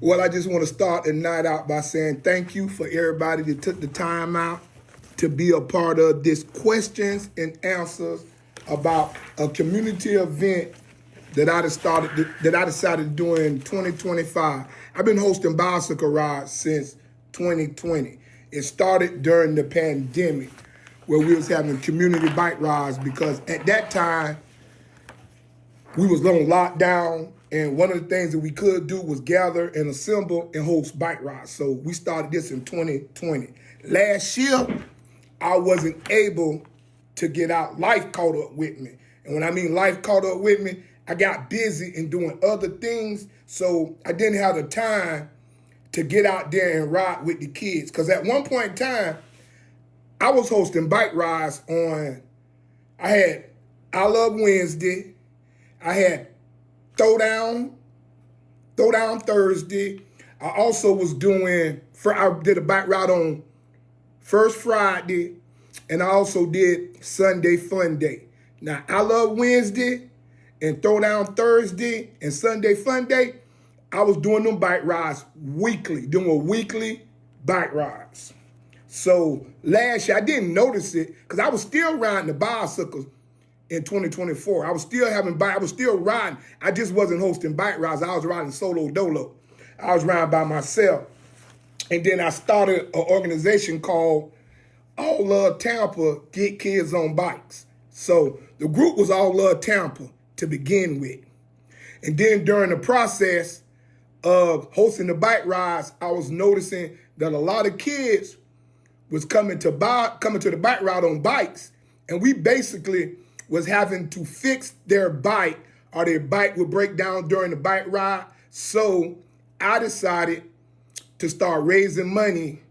Well, I just want to start the night out by saying thank you for everybody that took the time out to be a part of this questions and answers about a community event that I decided to do in 2025. I've been hosting bicycle rides since 2020. It started during the pandemic where we was having community bike rides because at that time we was on lockdown, and one of the things that we could do was gather and assemble and host bike rides. So we started this in 2020. Last year, I wasn't able to get out. Life caught up with me. And when I mean life caught up with me, I got busy and doing other things, so I didn't have the time to get out there and ride with the kids. Because at one point in time, I was hosting bike rides I had I Love Wednesday, I had Throwdown Thursday. I also was I did a bike ride on First Friday, and I also did Sunday Fun Day. Now, I Love Wednesday and Throwdown Thursday and Sunday Fun Day, I was doing them bike rides weekly, doing weekly bike rides. So last year, I didn't notice it because I was still riding the bicycles in 2024. I was still riding. I just wasn't hosting bike rides. I was riding solo dolo. I was riding by myself. And then I started an organization called All Love Tampa, Get Kids on Bikes. So the group was All Love Tampa to begin with. And then during the process of hosting the bike rides, I was noticing that a lot of kids was coming to the bike ride on bikes, and we basically was having to fix their bike, or their bike would break down during the bike ride. So I decided to start raising money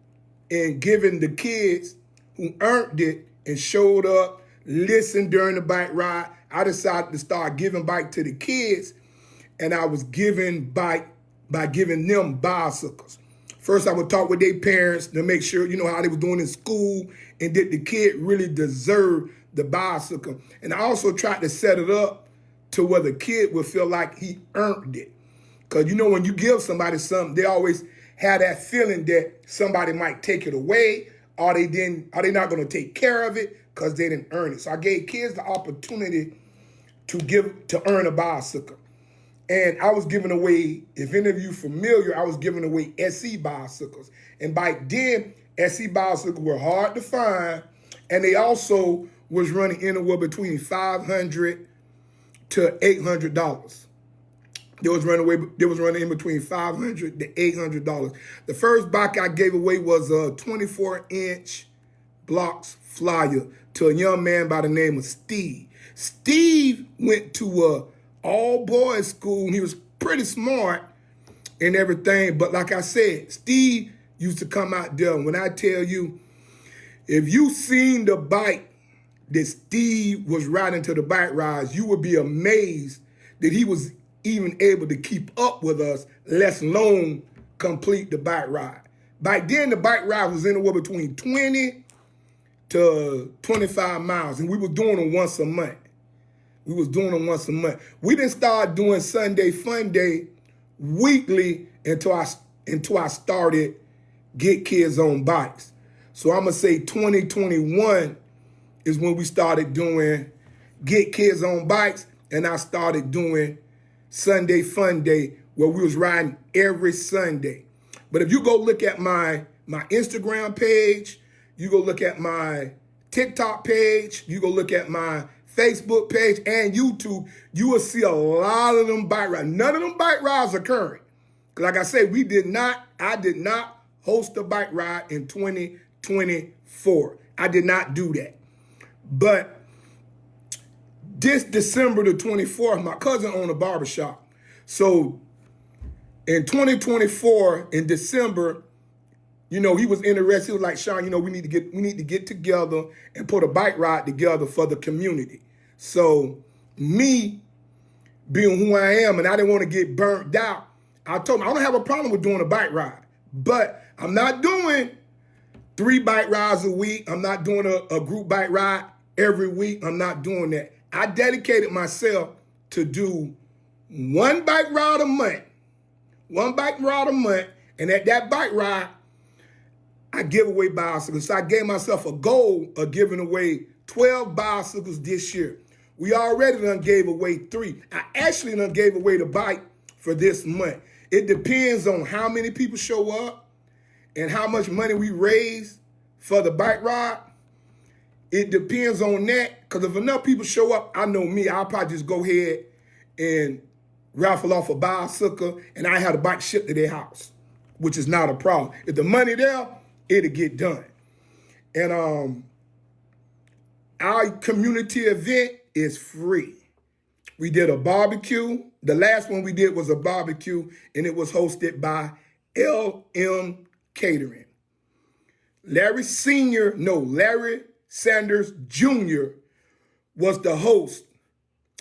and giving the kids who earned it and showed up, listened during the bike ride. I decided to start giving bike to the kids, and I was giving bike by giving them bicycles. First, I would talk with their parents to make sure, how they were doing in school and did the kid really deserve the bicycle. And I also tried to set it up to where the kid would feel like he earned it. Because, when you give somebody something, they always have that feeling that somebody might take it away, or are they not going to take care of it because they didn't earn it. So I gave kids the opportunity to earn a bicycle. And I was giving away, if any of you familiar, I was giving away SE bicycles. And back then, SE bicycles were hard to find, and they also was running anywhere between $500 to $800. They was running in between $500 to $800. The first bike I gave away was a 24-inch blocks flyer to a young man by the name of Steve. Steve went to a all-boys school, and he was pretty smart and everything. But like I said, Steve used to come out there. When I tell you, if you seen the bike that Steve was riding to the bike rides, you would be amazed that he was even able to keep up with us, let alone complete the bike ride. Back then, the bike ride was anywhere between 20 to 25 miles, and we were doing them once a month. We didn't start doing Sunday Fun Day weekly until I started Get Kids on Bikes. So I'm going to say 2021 is when we started doing Get Kids on Bikes, and I started doing Sunday Fun Day where we was riding every Sunday. But if you go look at my Instagram page, you go look at my TikTok page, you go look at my Facebook page and YouTube, you will see a lot of them bike rides. None of them bike rides are current. Because like I said, I did not host a bike ride in 2024. I did not do that. But this December the 24th, my cousin owned a barbershop. So in 2024, in December, he was interested. He was like, Sean, we need to get together and put a bike ride together for the community. So me being who I am, and I didn't want to get burnt out, I told him I don't have a problem with doing a bike ride, but I'm not doing 3 bike rides a week. I'm not doing a group bike ride every week. I'm not doing that. I dedicated myself to do 1 bike ride a month One bike ride a month. And at that bike ride, I give away bicycles. So I gave myself a goal of giving away 12 bicycles this year. We already done gave away 3. I actually done gave away the bike for this month. It depends on how many people show up and how much money we raise for the bike ride. It depends on that, because if enough people show up, I know me, I'll probably just go ahead and raffle off a bicycle, and I have the bike shipped to their house, which is not a problem. If the money there, it'll get done. And our community event is free. We did a barbecue. The last one we did was a barbecue, and it was hosted by LM Catering. Larry Sanders Jr. was the host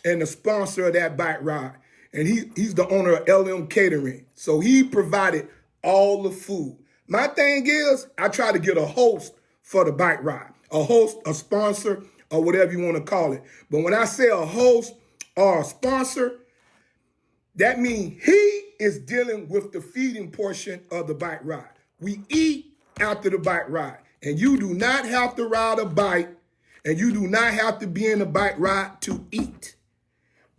and the sponsor of that bike ride. And he's the owner of LM Catering. So he provided all the food. My thing is, I try to get a host for the bike ride. A host, a sponsor, or whatever you want to call it. But when I say a host or a sponsor, that means he is dealing with the feeding portion of the bike ride. We eat after the bike ride. And you do not have to ride a bike, and you do not have to be in a bike ride to eat.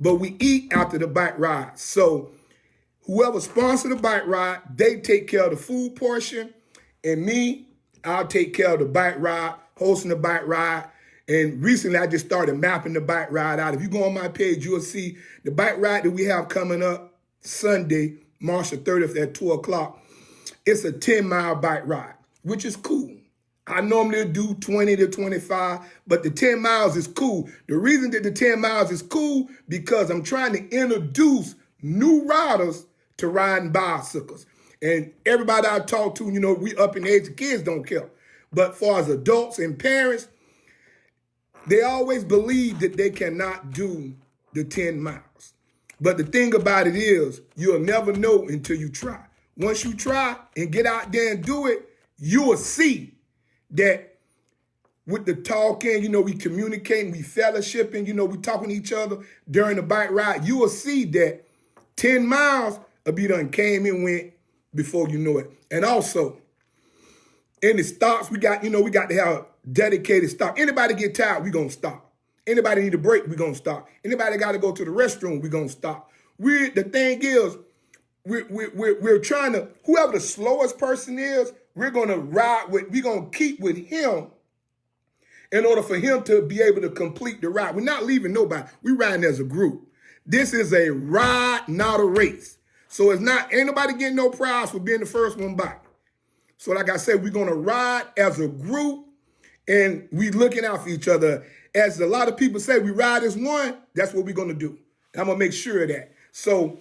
But we eat after the bike ride. So whoever sponsored the bike ride, they take care of the food portion. And me, I'll take care of the bike ride, hosting the bike ride. And recently, I just started mapping the bike ride out. If you go on my page, you'll see the bike ride that we have coming up Sunday, March the 30th at 2 o'clock. It's a 10-mile bike ride, which is cool. I normally do 20 to 25, but the 10 miles is cool. The reason that the 10 miles is cool, because I'm trying to introduce new riders to riding bicycles. And everybody I talk to, we up in age, kids don't care. But for as adults and parents, they always believe that they cannot do the 10 miles. But the thing about it is, you'll never know until you try. Once you try and get out there and do it, you will see that with the talking, we communicating, we fellowshipping, we talking to each other during the bike ride, you will see that 10 miles will be done came and went before you know it. And also, in the stops, we got to have dedicated stop. Anybody get tired, we going to stop. Anybody need a break, we going to stop. Anybody got to go to the restroom, we going to stop. The thing is, we're trying to, whoever the slowest person is, we're going to keep with him in order for him to be able to complete the ride. We're not leaving nobody. We're riding as a group. This is a ride, not a race. So ain't nobody getting no prize for being the first one by. So like I said, we're going to ride as a group, and we looking out for each other. As a lot of people say, we ride as one. That's what we're going to do. I'm going to make sure of that. So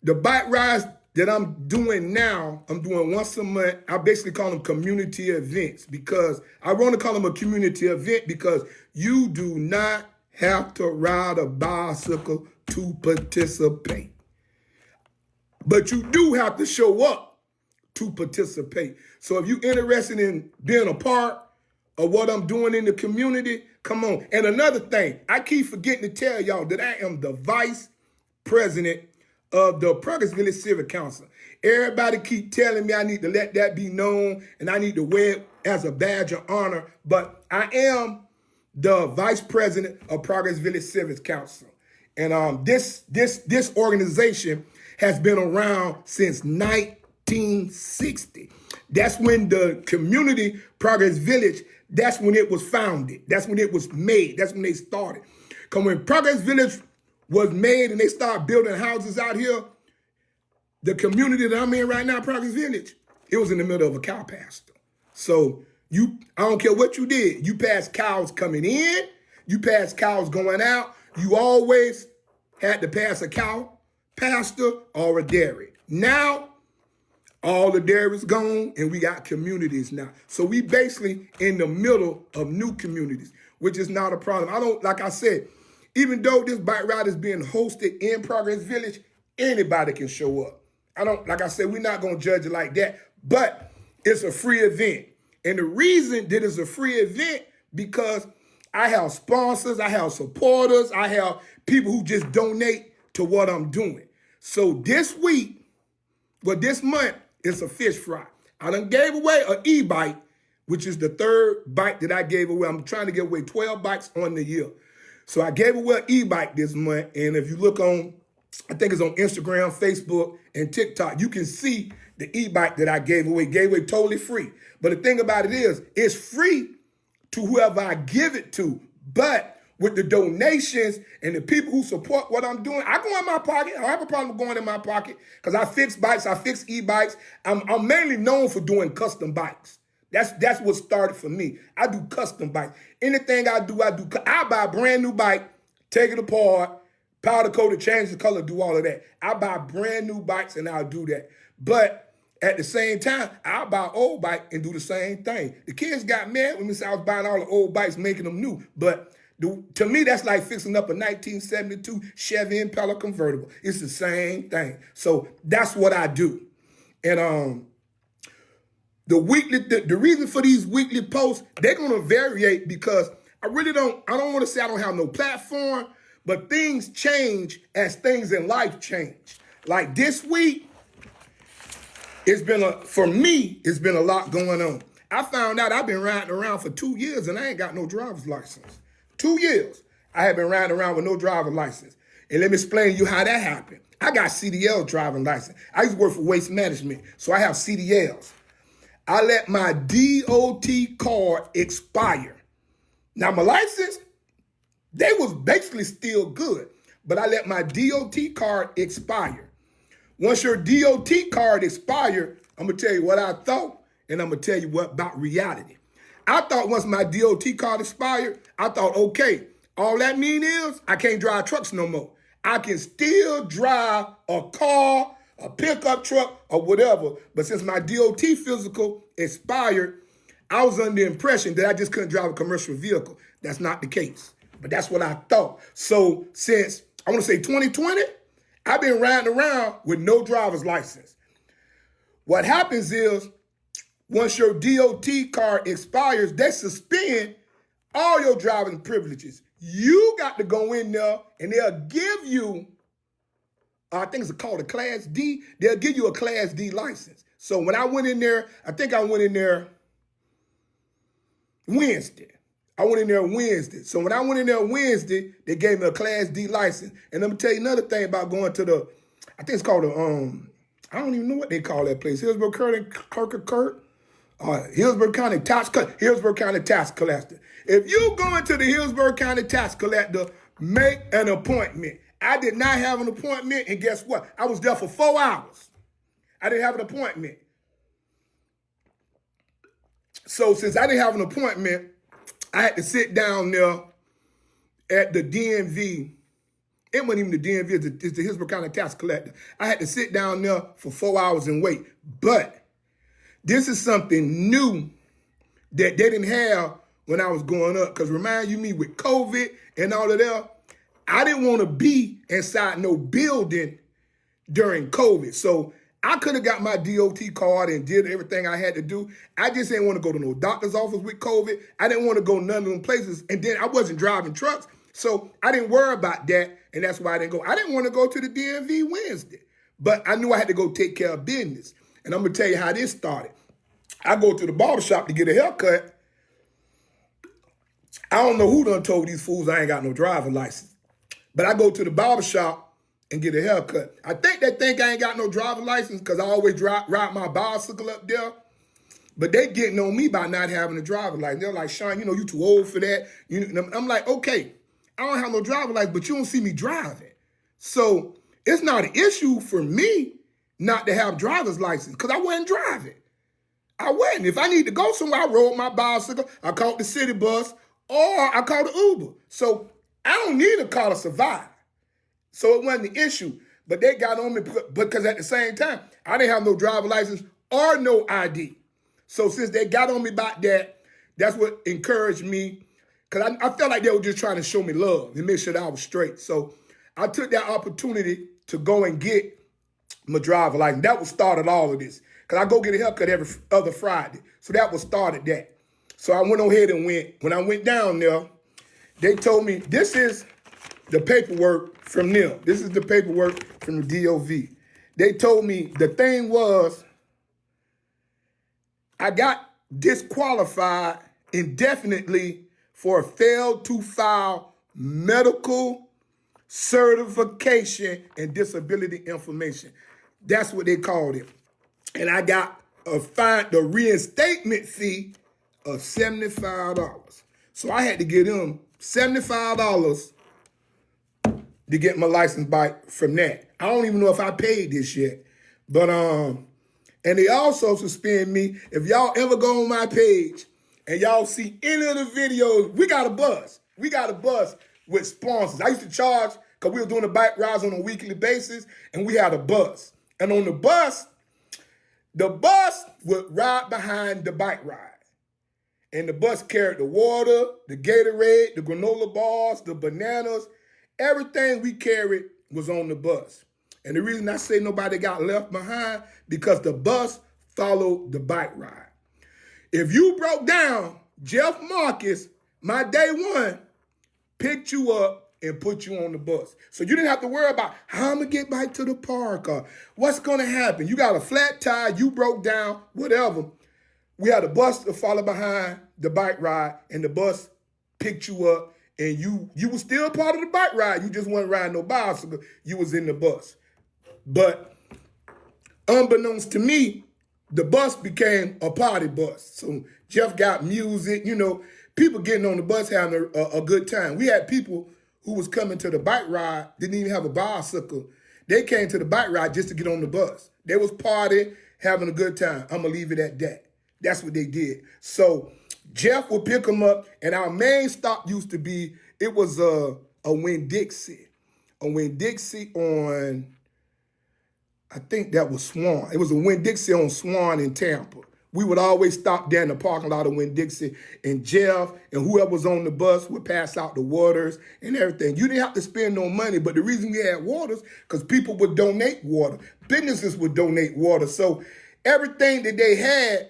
the bike rides that I'm doing now, I'm doing once a month. I basically call them community events, because I want to call them a community event because you do not have to ride a bicycle to participate. But you do have to show up to participate. So if you're interested in being a part of what I'm doing in the community, come on. And another thing, I keep forgetting to tell y'all that I am the vice president of the Progress Village Civic Council. Everybody keep telling me I need to let that be known and I need to wear it as a badge of honor, but I am the vice president of Progress Village Civic Council. And this organization has been around since 1960. That's when the community Progress Village, that's when it was founded. That's when it was made. That's when they started. Because when Progress Village was made and they started building houses out here, the community that I'm in right now, Progress Village, it was in the middle of a cow pasture. So I don't care what you did. You passed cows coming in, you passed cows going out. You always had to pass a cow pasture or a dairy. Now, all the dairy's gone and we got communities now. So we basically in the middle of new communities, which is not a problem. Like I said, even though this bike ride is being hosted in Progress Village, anybody can show up. Like I said, we're not going to judge it like that, but it's a free event. And the reason that it's a free event, because I have sponsors, I have supporters, I have people who just donate to what I'm doing. So this week, Well, this month, it's a fish fry. I done gave away an e-bike, which is the third bike that I gave away. I'm trying to give away 12 bikes on the year. So I gave away an e-bike this month. And if you look on, I think it's on Instagram, Facebook, and TikTok, you can see the e-bike that I gave away totally free. But the thing about it is, it's free to whoever I give it to. But with the donations and the people who support what I'm doing, I go in my pocket. I don't have a problem going in my pocket because I fix bikes, I fix e-bikes. I'm mainly known for doing custom bikes. That's what started for me. I do custom bikes. Anything I do. I buy a brand new bike, take it apart, powder coat it, change the color, do all of that. I buy brand new bikes and I'll do that. But at the same time, I'll buy an old bike and do the same thing. The kids got mad when me say I was buying all the old bikes, making them new. But to me, that's like fixing up a 1972 Chevy Impala convertible. It's the same thing. So that's what I do. And the reason for these weekly posts, they're gonna vary because I don't want to say I don't have no platform, but things change as things in life change. Like this week, for me, it's been a lot going on. I found out I've been riding around for 2 years and I ain't got no driver's license. 2 years, I have been riding around with no driver's license. And let me explain to you how that happened. I got CDL driving license. I used to work for Waste Management, so I have CDLs. I let my DOT card expire. Now, my license, they was basically still good, but I let my DOT card expire. Once your DOT card expired, I'm going to tell you what I thought, and I'm going to tell you what about reality. I thought once my DOT card expired, I thought, okay, all that mean is I can't drive trucks no more. I can still drive a car, a pickup truck, or whatever. But since my DOT physical expired, I was under the impression that I just couldn't drive a commercial vehicle. That's not the case. But that's what I thought. So since, I want to say 2020, I've been riding around with no driver's license. What happens is, once your DOT card expires, they suspend all your driving privileges. You got to go in there and they'll give you, I think it's called a Class D. They'll give you a Class D license. So when I went in there, I think I went in there Wednesday. So when I went in there Wednesday, they gave me a Class D license. And let me tell you another thing about going to I think it's called I don't even know what they call that place. Hillsborough County Tax Collector. If you go into the Hillsborough County Tax Collector, make an appointment. I did not have an appointment, and guess what? I was there for 4 hours. I didn't have an appointment. So since I didn't have an appointment, I had to sit down there at the DMV. It wasn't even the DMV, it's the Hillsborough County Tax Collector. I had to sit down there for 4 hours and wait. But this is something new that they didn't have when I was growing up. Because remind you me with COVID and all of that, I didn't want to be inside no building during COVID. So I could have got my DOT card and did everything I had to do. I just didn't want to go to no doctor's office with COVID. I didn't want to go none of them places. And then I wasn't driving trucks. So I didn't worry about that. And that's why I didn't go. I didn't want to go to the DMV Wednesday. But I knew I had to go take care of business. And I'm going to tell you how this started. I go to the barbershop to get a haircut. I don't know who done told these fools I ain't got no driver's license. But I go to the barbershop and get a haircut. I think they think I ain't got no driver's license because I always ride my bicycle up there. But they getting on me by not having a driver's license. They're like, Sean, you too old for that. I'm like, okay, I don't have no driver's license, but you don't see me driving. So it's not an issue for me not to have driver's license because I wasn't driving. I wasn't. If I need to go somewhere, I rode my bicycle, I caught the city bus, or I called the Uber. So I don't need a car to survive. So it wasn't the issue. But they got on me because at the same time, I didn't have no driver's license or no ID. So since they got on me about that, that's what encouraged me. Because I felt like they were just trying to show me love and make sure that I was straight. So I took that opportunity to go and get my driver's license. That was started all of this. Because I go get a haircut every other Friday. So that was started that. So I went on ahead and went. When I went down there, they told me, this is the paperwork from them. This is the paperwork from the DOV. they told me the thing was I got disqualified indefinitely for failed to file medical certification and disability information. That's what they called it. And I got a fine, the reinstatement fee of $75. So I had to give them $75 to get my license back from that. I don't even know if I paid this yet. But and they also suspend me. If y'all ever go on my page and y'all see any of the videos, we got a bus. We got a bus with sponsors. I used to charge because we were doing the bike rides on a weekly basis, and we had a bus. And on the bus would ride behind the bike ride. And the bus carried the water, the Gatorade, the granola bars, the bananas. Everything we carried was on the bus. And the reason I say nobody got left behind, because the bus followed the bike ride. If you broke down, Jeff Marcus, my day one, picked you up and put you on the bus. So you didn't have to worry about how I'm going to get back to the park or what's going to happen. You got a flat tire, you broke down, whatever. We had a bus to follow behind the bike ride, and the bus picked you up, and you were still part of the bike ride. You just weren't riding no bicycle. You was in the bus. But unbeknownst to me, the bus became a party bus. So Jeff got music, people getting on the bus having a good time. We had people who was coming to the bike ride, didn't even have a bicycle. They came to the bike ride just to get on the bus. They was partying, having a good time. I'm going to leave it at that. That's what they did. So Jeff would pick them up, and our main stop used to be, it was a Winn-Dixie. A Winn-Dixie on, I think that was Swan. It was a Winn-Dixie on Swan in Tampa. We would always stop there in the parking lot of Winn-Dixie, and Jeff and whoever was on the bus would pass out the waters and everything. You didn't have to spend no money, but the reason we had waters, because people would donate water. Businesses would donate water. So everything that they had,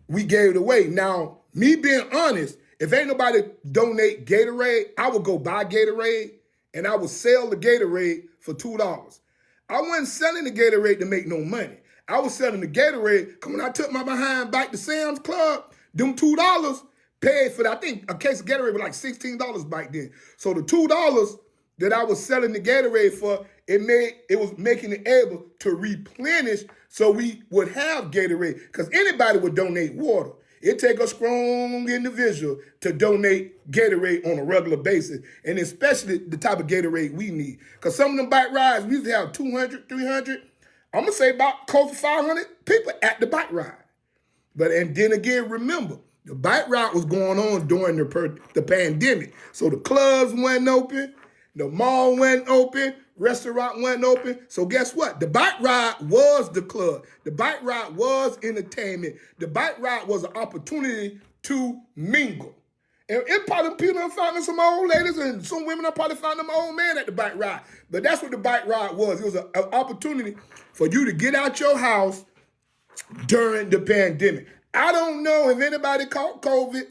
we gave it away. Now, me being honest, if ain't nobody donate Gatorade, I would go buy Gatorade, and I would sell the Gatorade for $2. I wasn't selling the Gatorade to make no money. I was selling the Gatorade because when I took my behind back to Sam's Club, them $2 paid for that. I think a case of Gatorade was like $16 back then. So the $2 that I was selling the Gatorade for, it was making it able to replenish so we would have Gatorade, because anybody would donate water. It take a strong individual to donate Gatorade on a regular basis, and especially the type of Gatorade we need. Because some of them bike rides, we used to have 200, 300, I'm going to say about close to 500 people at the bike ride. And then again, remember, the bike ride was going on during the pandemic. So the clubs weren't open, the mall wasn't open, restaurant wasn't open. So guess what? The bike ride was the club. The bike ride was entertainment. The bike ride was an opportunity to mingle. And it probably people are finding some old ladies, and some women are probably finding them old man at the bike ride. But that's what the bike ride was. It was an opportunity for you to get out your house during the pandemic. I don't know if anybody caught COVID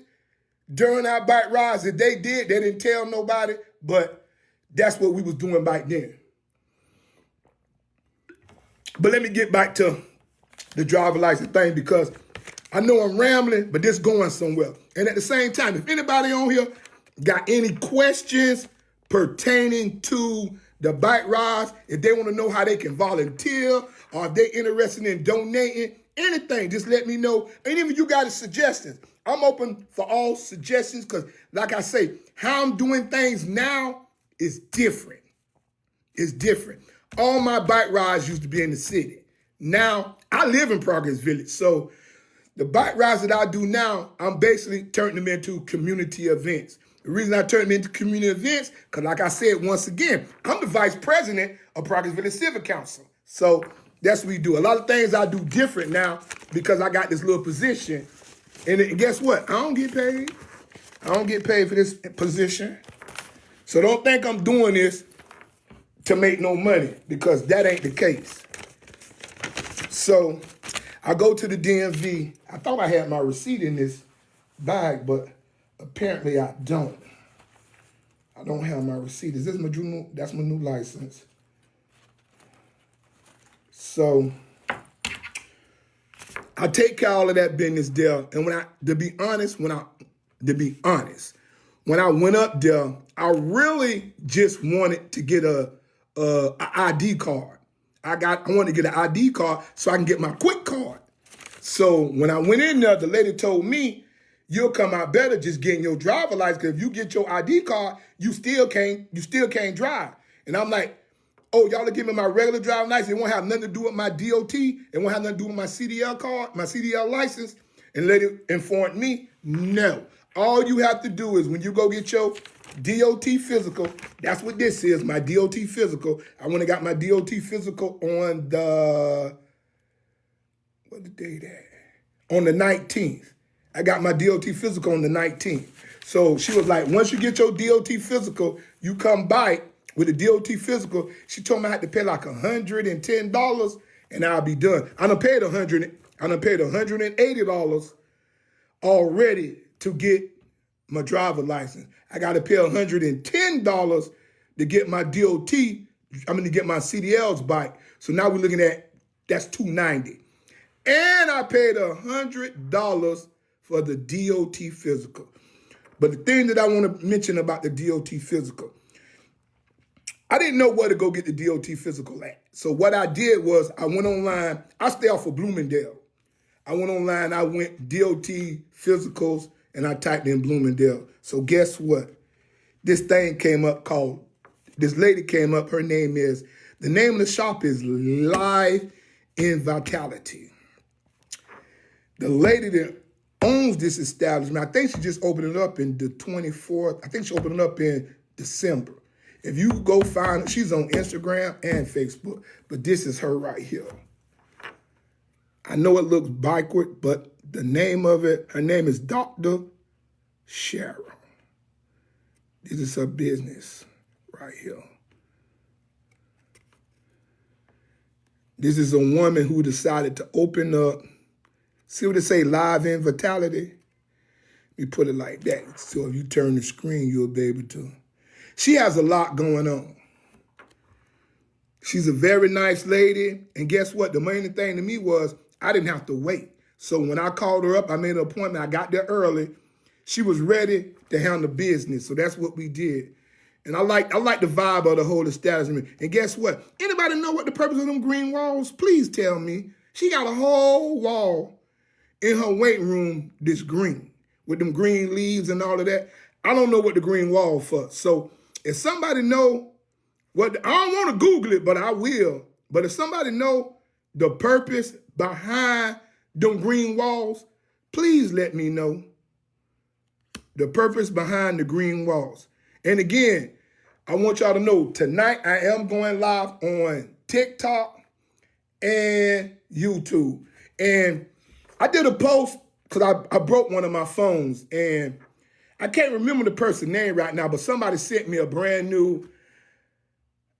during our bike rides. If they did, they didn't tell nobody, but that's what we was doing back then. But let me get back to the driver license thing, because I know I'm rambling, but this going somewhere. And at the same time, if anybody on here got any questions pertaining to the bike rides, if they want to know how they can volunteer, or if they're interested in donating, anything, just let me know. And even you got suggestions, I'm open for all suggestions, because like I say, how I'm doing things now is different. It's different. All my bike rides used to be in the city. Now, I live in Progress Village, so the bike rides that I do now, I'm basically turning them into community events. The reason I turn them into community events, because like I said, once again, I'm the vice president of Progress Village Civic Council. So that's what we do. A lot of things I do different now because I got this little position. And guess what? I don't get paid. I don't get paid for this position. So don't think I'm doing this to make no money, because that ain't the case. So I go to the DMV. I thought I had my receipt in this bag, but apparently I don't. I don't have my receipt. Is this my new? That's my new license. So I take care of all of that business there. And to be honest, when I went up there, I really just wanted to get a ID card. I wanted to get an ID card so I can get my quick card. So when I went in there, the lady told me, you'll come out better just getting your driver license, because if you get your ID card, you still can't drive. And I'm like, oh, y'all are giving me my regular driving license. It won't have nothing to do with my DOT. It won't have nothing to do with my CDL card, my CDL license. And the lady informed me, no. All you have to do is when you go get your DOT physical, that's what this is, my DOT physical. I went and got my DOT physical on what the day that? On the 19th. I got my DOT physical on the 19th. So she was like, once you get your DOT physical, you come by with the DOT physical. She told me I had to pay like $110 and I'll be done. I done paid $180 already to get my driver license. I got to pay $110 to get my to get my CDL's bike. So now we're looking at, that's $290. And I paid $100 for the DOT physical. But the thing that I want to mention about the DOT physical, I didn't know where to go get the DOT physical at. So what I did was I went online. I stay off of Bloomingdale. I went online, I went DOT physicals, and I typed in Bloomingdale. So guess what? This lady came up, the name of the shop is Live in Vitality. The lady that owns this establishment, I think she just opened it up in the 24th. I think she opened it up in December. If you go find her, she's on Instagram and Facebook, but this is her right here. I know it looks backward, but the name of it, her name is Dr. Cheryl. This is her business right here. This is a woman who decided to open up, see what it say, Live in Vitality? Let me put it like that. So if you turn the screen, you'll be able to. She has a lot going on. She's a very nice lady. And guess what? The main thing to me was I didn't have to wait. So when I called her up, I made an appointment. I got there early. She was ready to handle business. So that's what we did. And I like the vibe of the whole establishment. And guess what? Anybody know what the purpose of them green walls? Please tell me. She got a whole wall in her weight room that's green with them green leaves and all of that. I don't know what the green wall for. So if somebody know what, I don't want to Google it, but I will. But if somebody know the purpose behind them green walls, please let me know the purpose behind the green walls. And again, I want y'all to know tonight I am going live on TikTok and YouTube. And I did a post because I broke one of my phones and I can't remember the person's name right now, but somebody sent me a brand new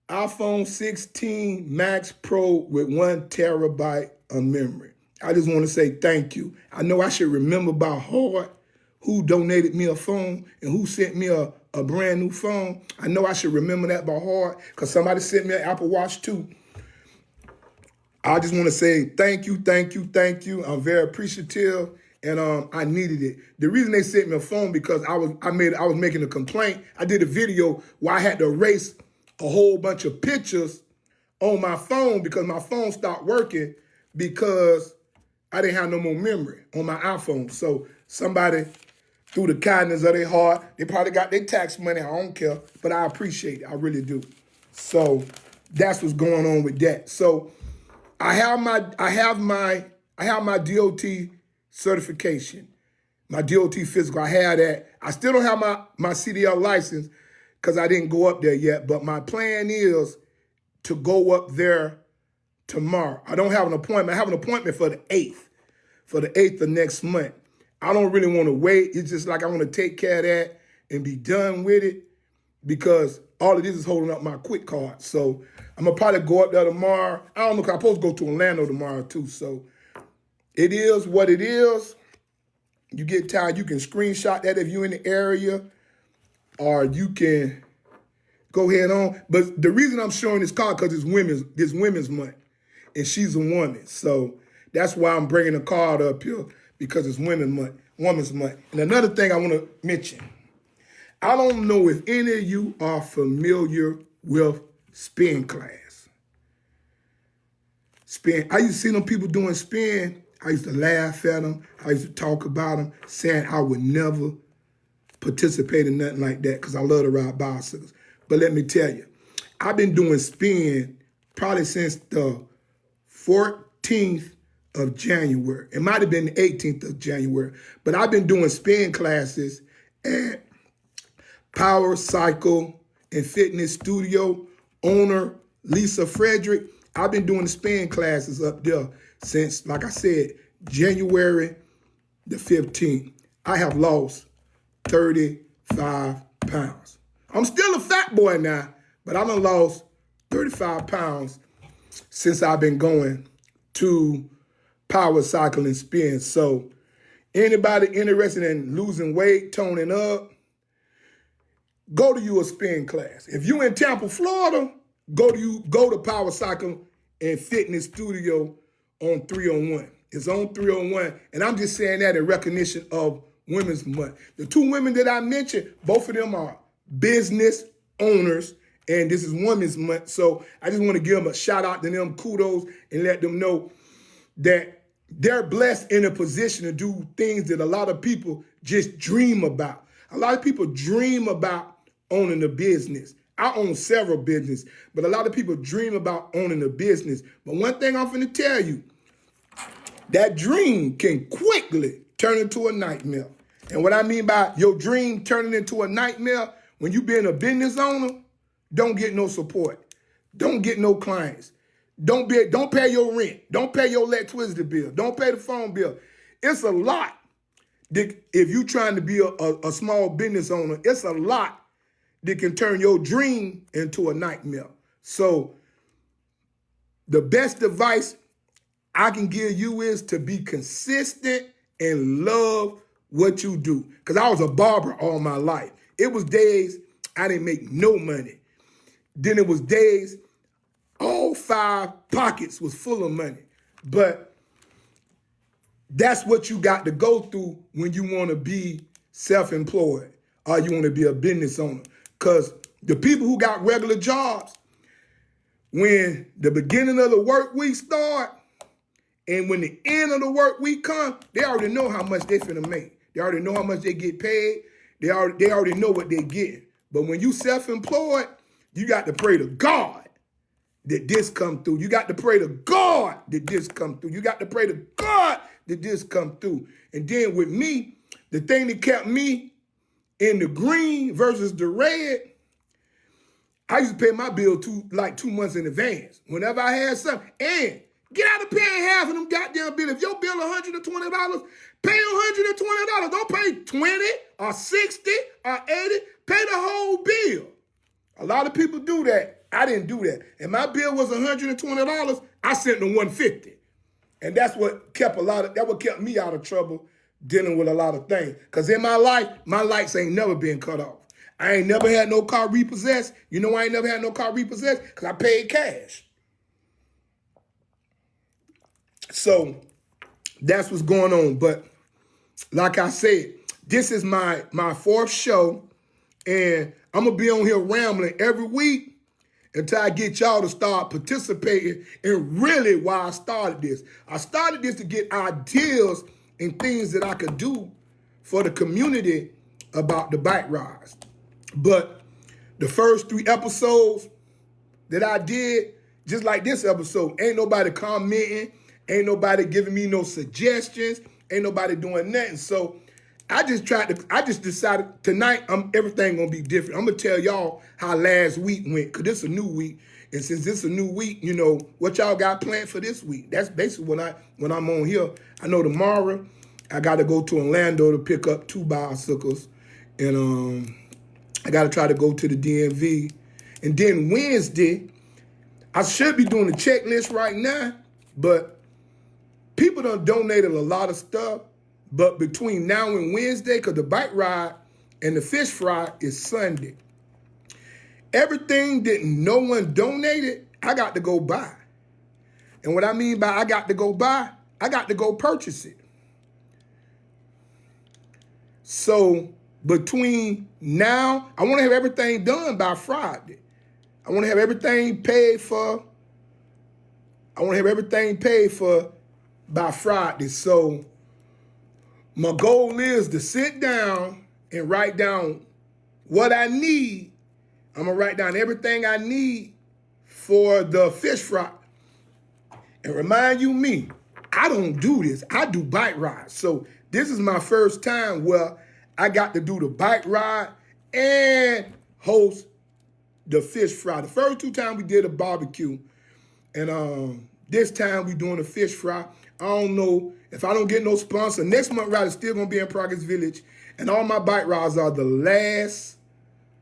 iPhone 16 Max Pro with 1 terabyte of memory. I just want to say thank you. I know I should remember by heart who donated me a phone and who sent me a brand new phone. I know I should remember that by heart because somebody sent me an Apple Watch too. I just want to say thank you, thank you, thank you. I'm very appreciative and I needed it. The reason they sent me a phone because I was making a complaint. I did a video where I had to erase a whole bunch of pictures on my phone because my phone stopped working because I didn't have no more memory on my iPhone. So somebody, through the kindness of their heart, they probably got their tax money. I don't care, but I appreciate it. I really do. So that's what's going on with that. So I have my DOT certification, my DOT physical. I have that. I still don't have my CDL license because I didn't go up there yet. But my plan is to go up there tomorrow. I don't have an appointment. I have an appointment for the 8th of next month. I don't really want to wait. It's just like I want to take care of that and be done with it because all of this is holding up my quick card. So I'm going to probably go up there tomorrow. I don't know, because I'm supposed to go to Orlando tomorrow too. So it is what it is. You get tired, you can screenshot that if you're in the area, or you can go ahead on. But the reason I'm showing this card because it's Women's Month. and she's a woman. So that's why I'm bringing the card up here, because it's Women's Month. And another thing I want to mention, I don't know if any of you are familiar with spin class. Spin. I used to see them people doing spin. I used to laugh at them. I used to talk about them, saying I would never participate in nothing like that because I love to ride bicycles. But let me tell you, I've been doing spin probably since the 14th of January. It might have been the 18th of January, but I've been doing spin classes at Power Cycle and Fitness Studio owner Lisa Frederick. I've been doing the spin classes up there since, like I said, January the 15th. I have lost 35 pounds. I'm still a fat boy now, but I done lost 35 pounds since I've been going to Power Cycle and Spin. So anybody interested in losing weight, toning up, go to your spin class. If you in Tampa, Florida, go to Power Cycle and Fitness Studio on 301. It's on 301, and I'm just saying that in recognition of Women's Month. The two women that I mentioned, both of them are business owners, and this is Women's Month. So I just want to give them a shout out to them, kudos, and let them know that they're blessed in a position to do things that a lot of people just dream about. A lot of people dream about owning a business. I own several businesses, but a lot of people dream about owning a business. But one thing I'm finna tell you, that dream can quickly turn into a nightmare. And what I mean by your dream turning into a nightmare, when you being a business owner, don't get no support. Don't get no clients. Don't pay your rent. Don't pay your electricity bill. Don't pay the phone bill. It's a lot. If you trying to be a small business owner, it's a lot that can turn your dream into a nightmare. So the best advice I can give you is to be consistent and love what you do. Because I was a barber all my life. It was days I didn't make no money. Then it was days all 5 pockets was full of money. But that's what you got to go through when you want to be self-employed or you want to be a business owner. Because the people who got regular jobs, when the beginning of the work week start and when the end of the work week come, they already know how much they finna make. They already know how much they get paid. They already know what they get. But when you self-employed, you got to pray to God that this come through. You got to pray to God that this come through. You got to pray to God that this come through. And then with me, the thing that kept me in the green versus the red, I used to pay my bill 2 months in advance. Whenever I had something. And get out of paying half of them goddamn bill. If your bill $120, pay $120. Don't pay 20 or 60 or 80. Pay the whole bill. A lot of people do that. I didn't do that. And my bill was $120. I sent them $150. And that's what kept me out of trouble dealing with a lot of things. Because in my life, my lights ain't never been cut off. I ain't never had no car repossessed. You know why I ain't never had no car repossessed? Because I paid cash. So that's what's going on. But like I said, this is my 4th show. And I'm going to be on here rambling every week until I get y'all to start participating in really why I started this. I started this to get ideas and things that I could do for the community about the bike rides. But the first 3 episodes that I did, just like this episode, ain't nobody commenting, ain't nobody giving me no suggestions, ain't nobody doing nothing. So I just decided tonight everything gonna be different. I'm gonna tell y'all how last week went, cause this is a new week. And since this is a new week, you know, what y'all got planned for this week? That's basically when I'm on here. I know tomorrow I gotta go to Orlando to pick up 2 bicycles. And I gotta try to go to the DMV. And then Wednesday, I should be doing the checklist right now, but people done donated a lot of stuff. But between now and Wednesday, because the bike ride and the fish fry is Sunday, everything that no one donated, I got to go buy. And what I mean by I got to go buy, I got to go purchase it. So between now, I want to have everything done by Friday. I want to have everything paid for. I want to have everything paid for by Friday. So my goal is to sit down and write down what I need. I'm going to write down everything I need for the fish fry. And remind you me, I don't do this. I do bike rides. So this is my first time where I got to do the bike ride and host the fish fry. The first 2 times we did a barbecue. And this time we doing a fish fry. I don't know if I don't get no sponsor. Next month ride is still going to be in Progress Village. And all my bike rides are the last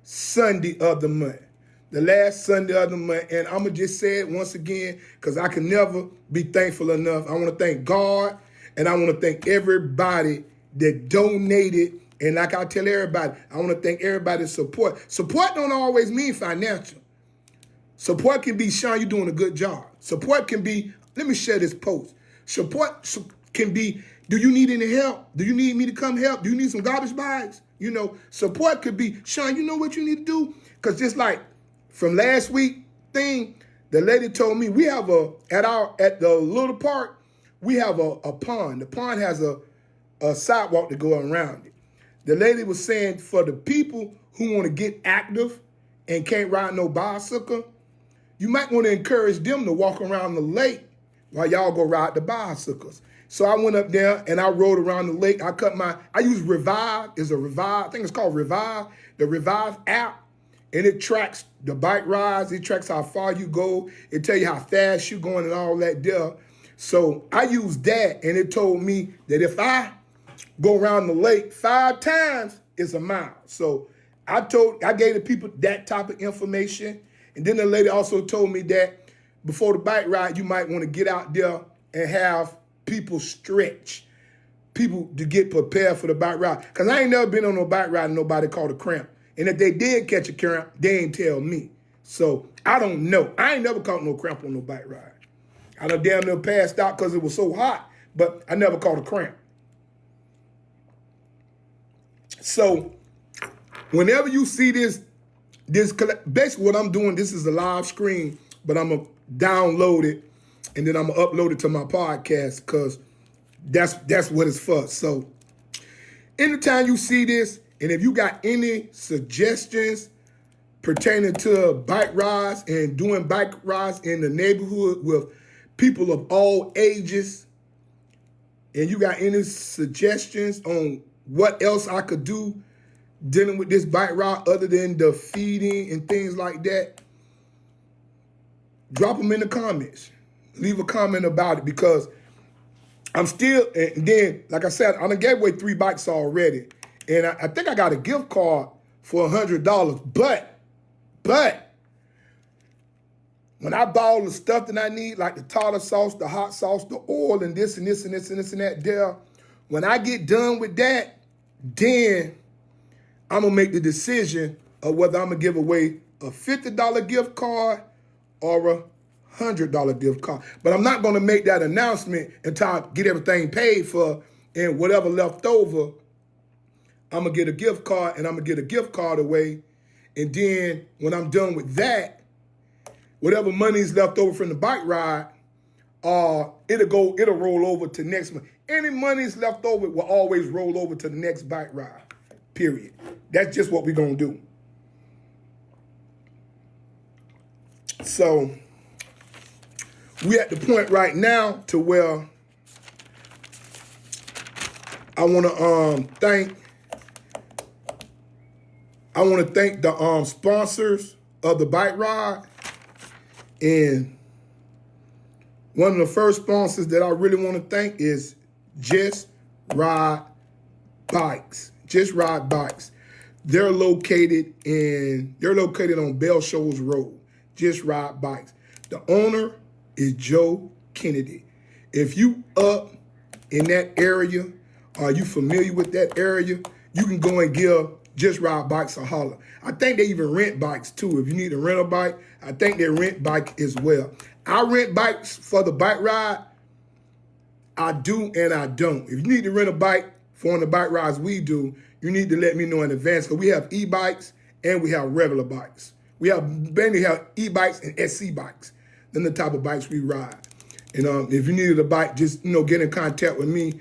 Sunday of the month. The last Sunday of the month. And I'm going to just say it once again because I can never be thankful enough. I want to thank God and I want to thank everybody that donated. And like I tell everybody, I want to thank everybody's support. Support don't always mean financial. Support can be, Sean, you're doing a good job. Support can be, let me share this post. Support can be, do you need any help? Do you need me to come help? Do you need some garbage bags? You know, support could be, Sean, you know what you need to do? Because just like from last week thing, the lady told me we have at the little park, we have a pond. The pond has a sidewalk to go around it. The lady was saying for the people who want to get active and can't ride no bicycle, you might want to encourage them to walk around the lake while y'all go ride the bicycles. So I went up there and I rode around the lake. I use Revive. I think it's called Revive, the Revive app. And it tracks the bike rides. It tracks how far you go. It tell you how fast you're going and all that there. So I used that and it told me that if I go around the lake 5 times, it's a mile. So I gave the people that type of information. And then the lady also told me that before the bike ride, you might want to get out there and have people stretch, people to get prepared for the bike ride. Because I ain't never been on no bike ride and nobody caught a cramp. And if they did catch a cramp, they ain't tell me. So I don't know. I ain't never caught no cramp on no bike ride. I done damn near passed out because it was so hot, but I never caught a cramp. So whenever you see this, basically what I'm doing, this is a live screen, but I'm going to download it and then I'm going to upload it to my podcast because that's what it's for. So anytime you see this, and if you got any suggestions pertaining to bike rides and doing bike rides in the neighborhood with people of all ages, and you got any suggestions on what else I could do dealing with this bike ride other than the feeding and things like that, drop them in the comments. Leave a comment about it because I'm still, and then, like I said, I done gave away 3 bikes already. And I think I got a gift card for $100. But when I buy all the stuff that I need, like the tartar sauce, the hot sauce, the oil, and this and this and this and this and that there, when I get done with that, then I'm going to make the decision of whether I'm going to give away a $50 gift card or a $100 gift card. But I'm not going to make that announcement until I get everything paid for and whatever left over, I'm going to get a gift card and I'm going to get a gift card away. And then when I'm done with that, whatever money is left over from the bike ride, it'll roll over to next month. Any money is left over will always roll over to the next bike ride, period. That's just what we're going to do. So we at the point right now to where I want to thank the sponsors of the bike ride. And one of the first sponsors that I really want to thank is Just Ride Bikes. Just Ride Bikes. They're located on Bell Shoals Road. Just Ride Bikes. The owner is Joe Kennedy. If you up in that area, are you familiar with that area, you can go and give Just Ride Bikes a holler. I think they even rent bikes too. If you need to rent a bike, I think they rent bike as well. I rent bikes for the bike ride. I do and I don't. If you need to rent a bike for one of the bike rides we do, you need to let me know in advance because we have e-bikes and we have regular bikes. We mainly have e-bikes and SC bikes. Then the type of bikes we ride. And if you needed a bike, just get in contact with me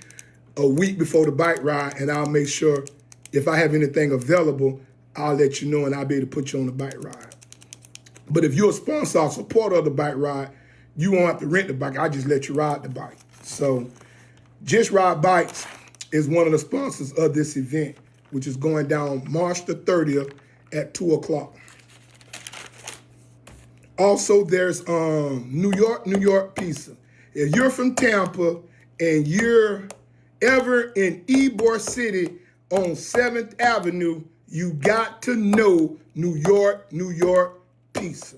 a week before the bike ride, and I'll make sure if I have anything available, I'll let you know and I'll be able to put you on the bike ride. But if you're a sponsor or supporter of the bike ride, you won't have to rent the bike. I just let you ride the bike. So Just Ride Bikes is one of the sponsors of this event, which is going down March the 30th at 2 o'clock. Also, there's New York Pizza. If you're from Tampa and you're ever in Ybor City on 7th Avenue, you got to know New York Pizza.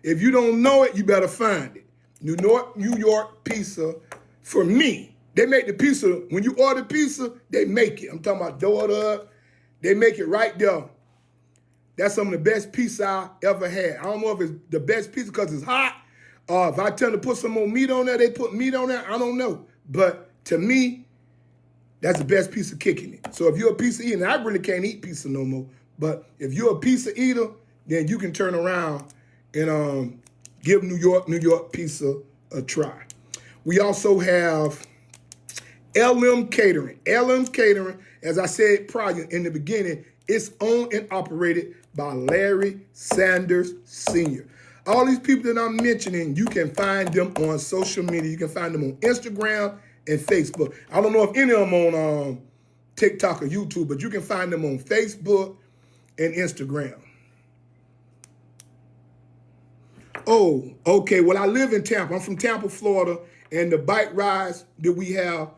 If you don't know it, you better find it. New York Pizza, for me, they make the pizza. When you order pizza, they make it. I'm talking about dough it up. They make it right there. That's some of the best pizza I ever had. I don't know if it's the best pizza because it's hot. If I tell them to put some more meat on there, they put meat on there. I don't know. But to me, that's the best pizza kicking it. So if you're a pizza eater, and I really can't eat pizza no more, but if you're a pizza eater, then you can turn around and give New York Pizza a try. We also have LM Catering. LM Catering, as I said prior in the beginning, it's owned and operated by Larry Sanders Sr. All these people that I'm mentioning, you can find them on social media. You can find them on Instagram and Facebook. I don't know if any of them on TikTok or YouTube, but you can find them on Facebook and Instagram. Oh, okay. Well, I live in Tampa. I'm from Tampa, Florida, and the bike rides that we have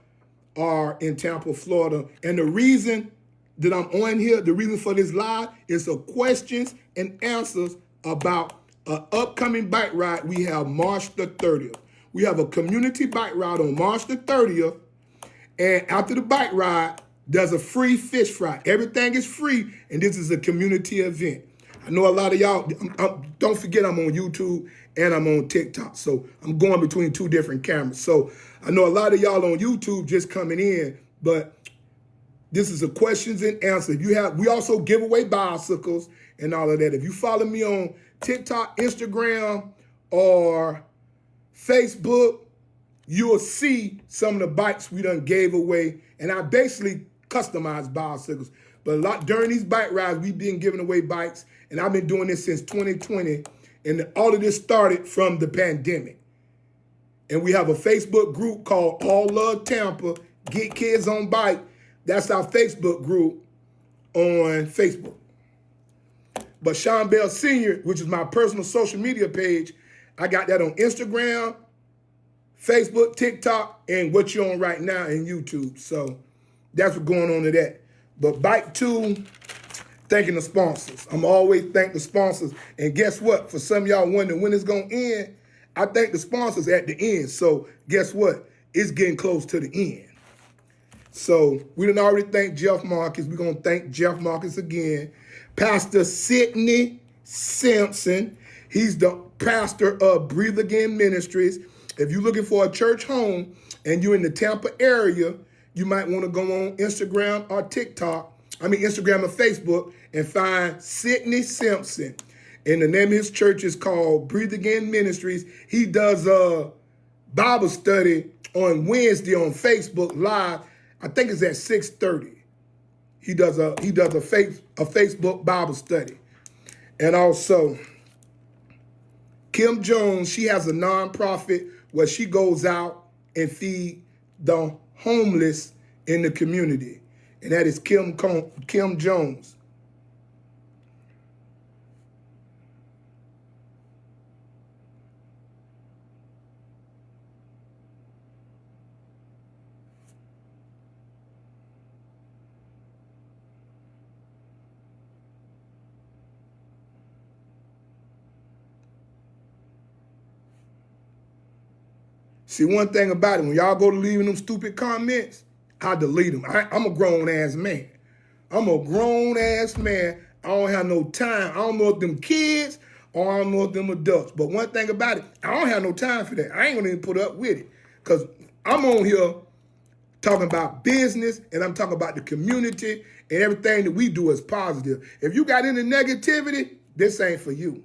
are in Tampa, Florida. And the reason that I'm on here, the reason for this live is the questions and answers about an upcoming bike ride we have March the 30th. We have a community bike ride on March the 30th. And after the bike ride, there's a free fish fry. Everything is free, and this is a community event. I know a lot of y'all, don't forget I'm on YouTube and I'm on TikTok. So I'm going between two different cameras. So I know a lot of y'all on YouTube just coming in, but this is a questions and answers. We also give away bicycles and all of that. If you follow me on TikTok, Instagram, or Facebook, you'll see some of the bikes we done gave away. And I basically customized bicycles. But during these bike rides, we've been giving away bikes. And I've been doing this since 2020. And all of this started from the pandemic. And we have a Facebook group called All Love Tampa, Get Kids on Bike. That's our Facebook group on Facebook. But Sean Bell Sr., which is my personal social media page, I got that on Instagram, Facebook, TikTok, and what you're on right now in YouTube. So that's what's going on to that. But Bike 2, thanking the sponsors. I'm always thank the sponsors. And guess what? For some of y'all wondering when it's going to end, I thank the sponsors at the end. So guess what? It's getting close to the end. So we done already thanked Jeff Marcus. We're going to thank Jeff Marcus again. Pastor Sidney Simpson. He's the pastor of Breathe Again Ministries. If you're looking for a church home and you're in the Tampa area, you might want to go on Instagram or Instagram or Facebook and find Sidney Simpson. And the name of his church is called Breathe Again Ministries. He does a Bible study on Wednesday on Facebook Live. I think it's at 6:30. He does a Facebook Bible study. And also, Kim Jones, she has a nonprofit where she goes out and feed the homeless in the community. And that is Kim Jones. See, one thing about it, when y'all go to leaving them stupid comments, I delete them. I'm a grown-ass man. I'm a grown-ass man. I don't have no time. I don't know if them kids or I don't know if them adults. But one thing about it, I don't have no time for that. I ain't gonna even put up with it. Because I'm on here talking about business, and I'm talking about the community, and everything that we do is positive. If you got any negativity, this ain't for you.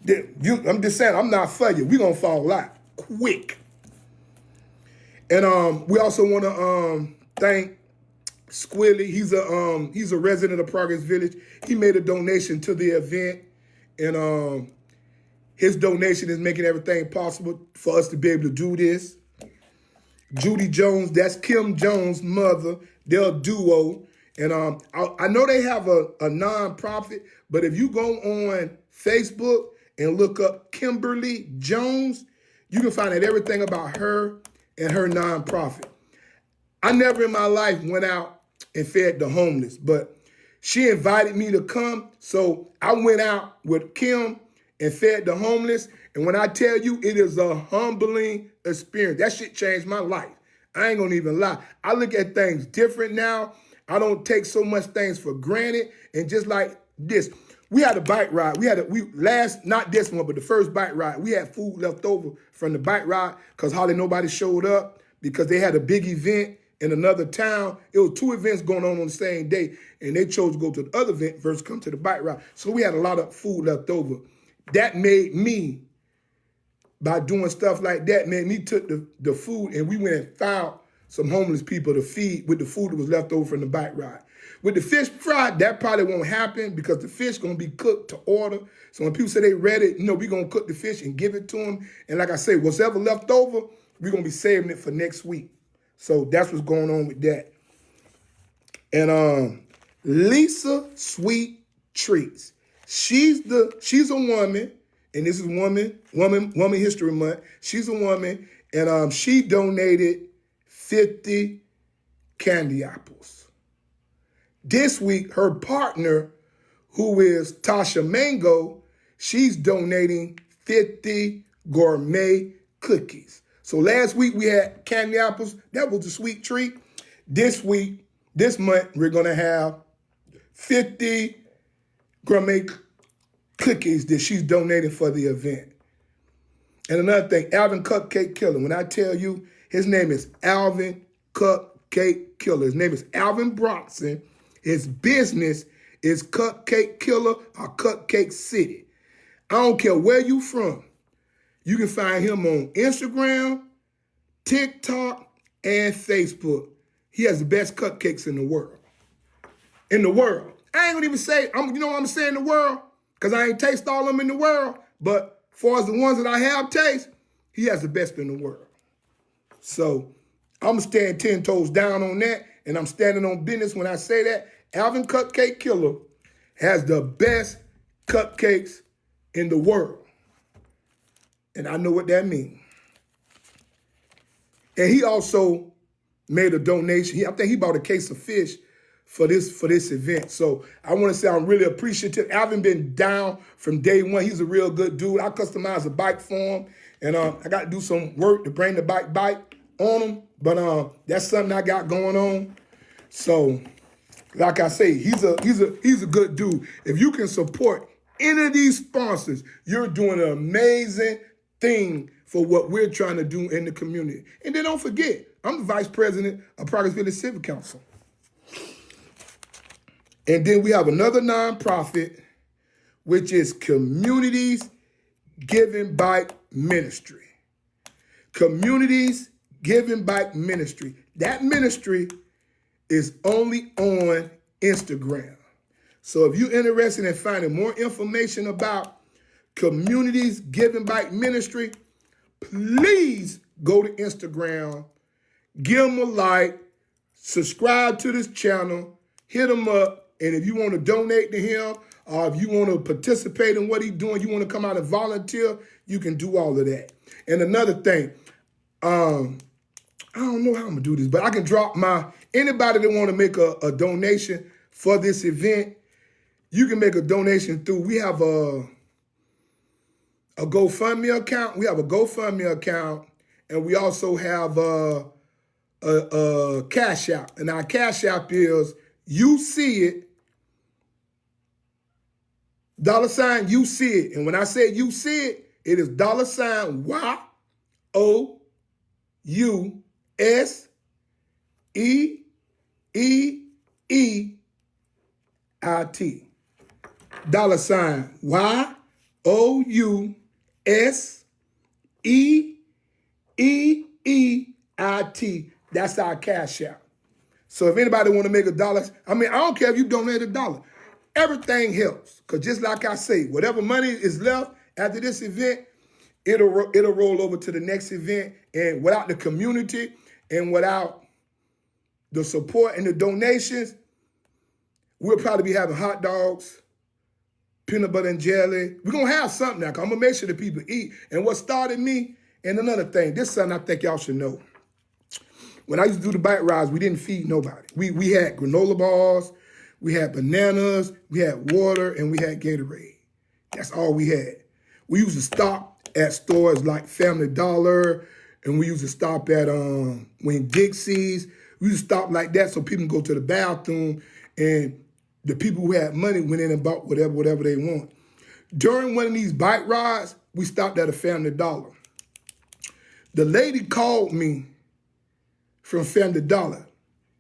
I'm just saying, I'm not for you. We're going to fall out quick. And we also want to thank Squilly. He's a resident of Progress Village. He made a donation to the event, and his donation is making everything possible for us to be able to do this. Judy Jones, that's Kim Jones' mother. They're a duo. And I know they have a nonprofit, but if you go on Facebook and look up Kimberly Jones, you can find out everything about her and her nonprofit. I never in my life went out and fed the homeless, but she invited me to come. So I went out with Kim and fed the homeless. And when I tell you, it is a humbling experience. That shit changed my life. I ain't gonna even lie. I look at things different now. I don't take so much things for granted. And just like this, we had a bike ride. Not this one, but the first bike ride, we had food left over from the bike ride because hardly nobody showed up because they had a big event in another town. It was 2 events going on the same day, and they chose to go to the other event versus come to the bike ride. So we had a lot of food left over. That made me, by doing stuff like that, made me took the food and we went and found some homeless people to feed with the food that was left over from the bike ride. With the fish fry, that probably won't happen because the fish going to be cooked to order. So when people say they ready, we're going to cook the fish and give it to them. And like I say, whatever left over, we're going to be saving it for next week. So that's what's going on with that. And Lisa Sweet Treats. She's a woman, and this is Woman History Month. She's a woman, and she donated 50 candy apples. This week, her partner, who is Tasha Mango, she's donating 50 gourmet cookies. So last week we had candy apples. That was a sweet treat. This month, we're going to have 50 gourmet cookies that she's donating for the event. And another thing, Alvin Cupcake Killer. When I tell you, his name is Alvin Cupcake Killer. His name is Alvin Bronson. His business is Cupcake Killer or Cupcake City. I don't care where you from. You can find him on Instagram, TikTok, and Facebook. He has the best cupcakes in the world. In the world. I ain't gonna even say, you know what I'm saying, in the world? Because I ain't taste all of them in the world. But as far as the ones that I have taste, he has the best in the world. So I'm going to stand 10 toes down on that, and I'm standing on business when I say that. Alvin Cupcake Killer has the best cupcakes in the world. And I know what that means. And he also made a donation. I think he bought a case of fish for this event. So I want to say I'm really appreciative. Alvin been down from day one. He's a real good dude. I customized a bike for him, and I got to do some work to bring the bike on him. But that's something I got going on. So, like I say, he's a good dude. If you can support any of these sponsors, you're doing an amazing thing for what we're trying to do in the community. And then don't forget, I'm the vice president of Progress Village Civic Council. And then we have another nonprofit, which is Communities Giving Bike Ministry. Communities Giving Bike Ministry. That ministry is only on Instagram. So if you're interested in finding more information about Communities Giving Bike Ministry, please go to Instagram, give them a like, subscribe to this channel, hit him up, and if you want to donate to him, or if you want to participate in what he's doing, you want to come out and volunteer, you can do all of that. And another thing, I don't know how I'm going to do this, but I can drop anybody that want to make a donation for this event, you can make a donation through, we have a GoFundMe account. We have a GoFundMe account, and we also have a Cash App. And our Cash App is, you see it, Dollar sign, you see it. And when I say you see it, it is dollar sign YOUSEEEEIT. Dollar sign YOUSEEEEIT. That's our cash out. So if anybody want to make $1, I don't care if you donate $1. Everything helps. Because just like I say, whatever money is left after this event, it'll roll over to the next event. And without the community and without the support and the donations, we'll probably be having hot dogs, peanut butter and jelly. We're going to have something now. 'Cause I'm going to make sure that people eat. And what started me, and another thing, this is something I think y'all should know. When I used to do the bike rides, we didn't feed nobody. We had granola bars, we had bananas, we had water, and we had Gatorade. That's all we had. We used to stop at stores like Family Dollar, and we used to stop at Wing Dixie's. We used to stop like that so people can go to the bathroom, and the people who had money went in and bought whatever they want. During one of these bike rides, we stopped at a Family Dollar. The lady called me from Family Dollar.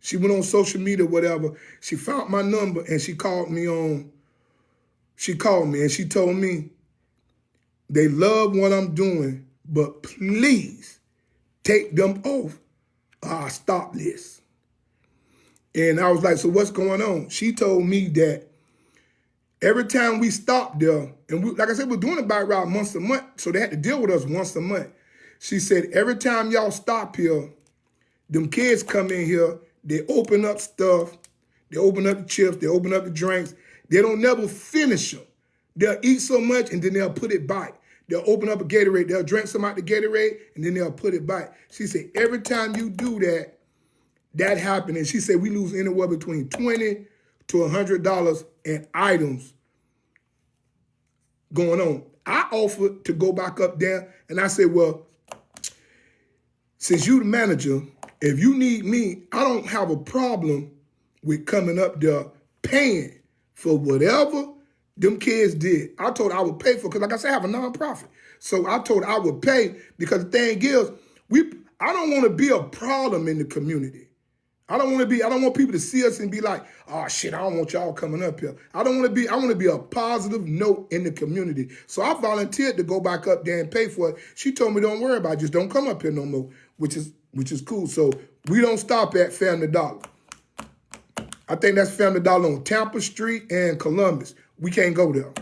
She went on social media, whatever. She found my number and she called me and she told me, they love what I'm doing, but please take them off our stop list. And I was like, so what's going on? She told me that every time we stopped there, and like I said, we're doing a bike ride once a month, so they had to deal with us once a month. She said, every time y'all stop here, them kids come in here, they open up stuff, they open up the chips, they open up the drinks. They don't never finish them. They'll eat so much and then they'll put it back. They'll open up a Gatorade, they'll drink some out the Gatorade and then they'll put it back. She said, every time you do that, that happened. And she said, we lose anywhere between $20 to $100 in items going on. I offered to go back up there and I said, well, since you the manager, if you need me, I don't have a problem with coming up there paying for whatever them kids did. I told her I would pay for it, because like I said, I have a nonprofit. So I told her I would pay, because the thing is, I don't want to be a problem in the community. I don't want people to see us and be like, oh shit, I don't want y'all coming up here. I want to be a positive note in the community. So I volunteered to go back up there and pay for it. She told me, don't worry about it, just don't come up here no more, which is cool. So we don't stop at Family Dollar. I think that's Family Dollar on Tampa Street and Columbus. We can't go there.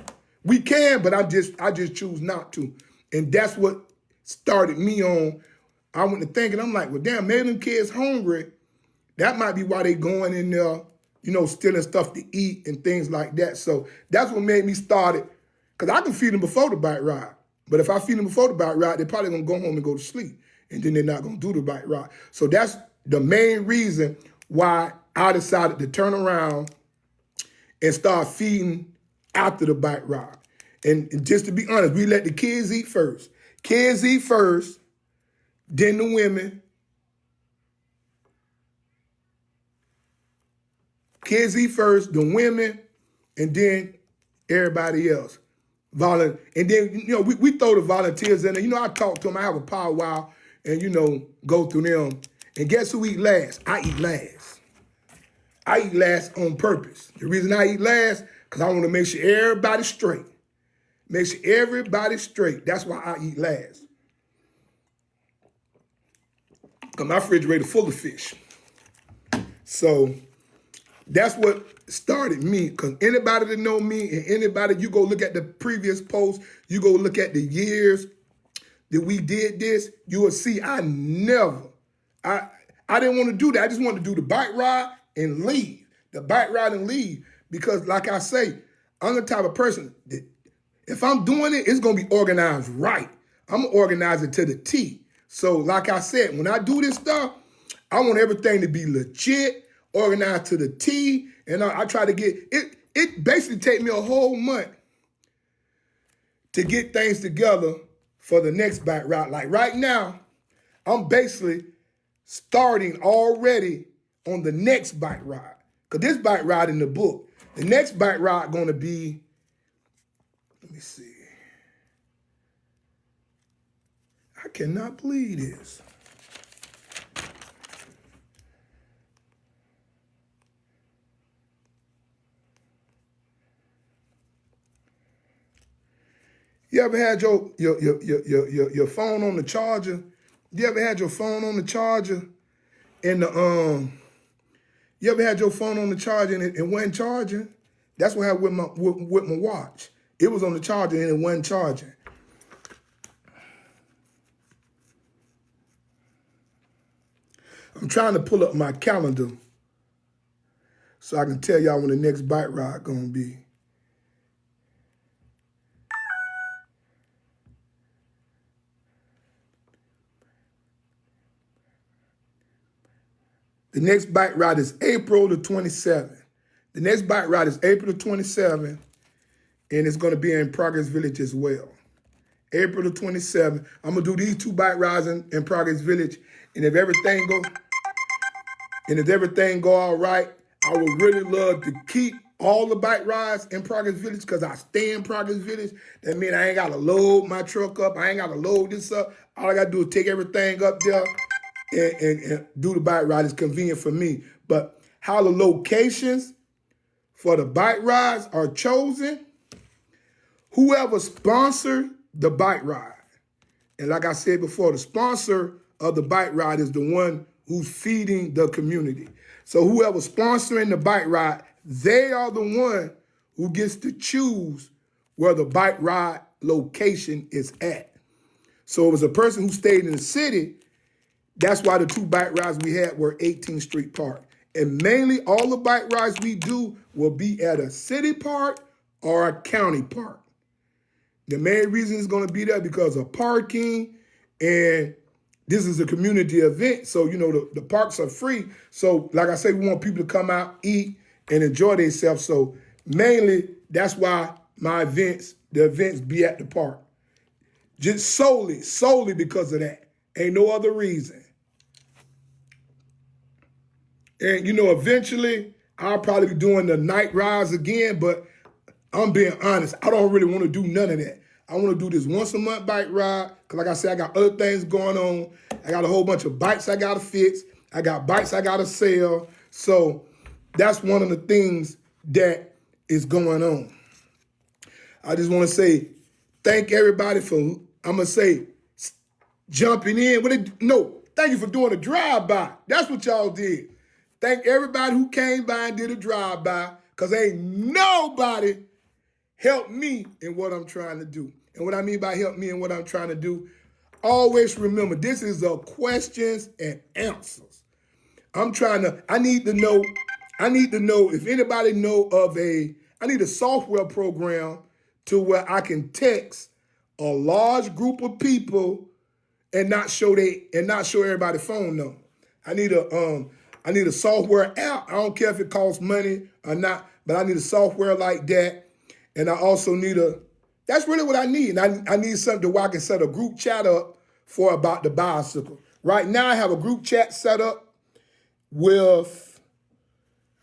We can, but I just choose not to. And that's what started me on. I went to thinking, I'm like, well, damn, maybe them kids hungry. That might be why they going in there, stealing stuff to eat and things like that. So that's what made me start it. Because I can feed them before the bike ride. But if I feed them before the bike ride, they're probably going to go home and go to sleep. And then they're not going to do the bike ride. So that's the main reason why I decided to turn around and start feeding after the bike ride. And just to be honest, we let the kids eat first. Kids eat first, then the women. Kids eat first, the women, and then everybody else. And then, we throw the volunteers in there. I talk to them. I have a powwow and, go through them. And guess who eat last? I eat last. I eat last on purpose. The reason I eat last, because I want to make sure everybody's straight. Make sure everybody's straight. That's why I eat last. Because my refrigerator full of fish. So that's what started me. Because anybody that know me and anybody, you go look at the previous posts, you go look at the years that we did this, you will see I didn't want to do that. I just wanted to do the bike ride and leave. The bike ride and leave. Because like I say, I'm the type of person that if I'm doing it, it's going to be organized right. I'm going to organize it to the T. So like I said, when I do this stuff, I want everything to be legit, organized to the T. And I try to get, it basically take me a whole month to get things together for the next bike ride. Like right now, I'm basically starting already on the next bike ride. Because this bike ride in the book, the next bike ride going to be Let me see. I cannot believe this. You ever had your phone on the charger? You ever had your phone on the charger and you ever had your phone on the charger and it wasn't charging? That's what happened with my watch. It was on the charger and it wasn't charging. I'm trying to pull up my calendar so I can tell y'all when the next bike ride gonna be. The next bike ride is April the 27th. The next bike ride is April the 27th, and it's going to be in Progress Village as well. April the 27th. I'm going to do these 2 bike rides in Progress Village, and if everything go all right, I would really love to keep all the bike rides in Progress Village because I stay in Progress Village. That means I ain't got to load my truck up. I ain't got to load this up. All I got to do is take everything up there and do the bike ride. Is convenient for me. But how the locations for the bike rides are chosen, whoever sponsored the bike ride. And like I said before, the sponsor of the bike ride is the one who's feeding the community. So whoever's sponsoring the bike ride, they are the one who gets to choose where the bike ride location is at. So it was a person who stayed in the city. That's why the 2 bike rides we had were 18th Street Park. And mainly all the bike rides we do will be at a city park or a county park. The main reason it's going to be there because of parking, and this is a community event. So, you know, the parks are free. So, like I say, we want people to come out, eat, and enjoy themselves. So, mainly, that's why the events be at the park. Just solely because of that. Ain't no other reason. And, you know, eventually, I'll probably be doing the night rides again, but I'm being honest. I don't really want to do none of that. I want to do this once a month bike ride because, like I said, I got other things going on. I got a whole bunch of bikes I got to fix. I got bikes I got to sell. So that's one of the things that is going on. I just want to say thank everybody for, I'm going to say, jumping in. Thank you for doing a drive-by. That's what y'all did. Thank everybody who came by and did a drive-by because ain't nobody helped me in what I'm trying to do. And what I mean by help me in what I'm trying to do, always remember, this is a questions and answers. I need to know if anybody know of I need a software program to where I can text a large group of people and not show everybody's phone number. I need a software app. I don't care if it costs money or not, but I need a software like that. And I also need that's really what I need. I need something where I can set a group chat up for about the bicycle. Right now I have a group chat set up with,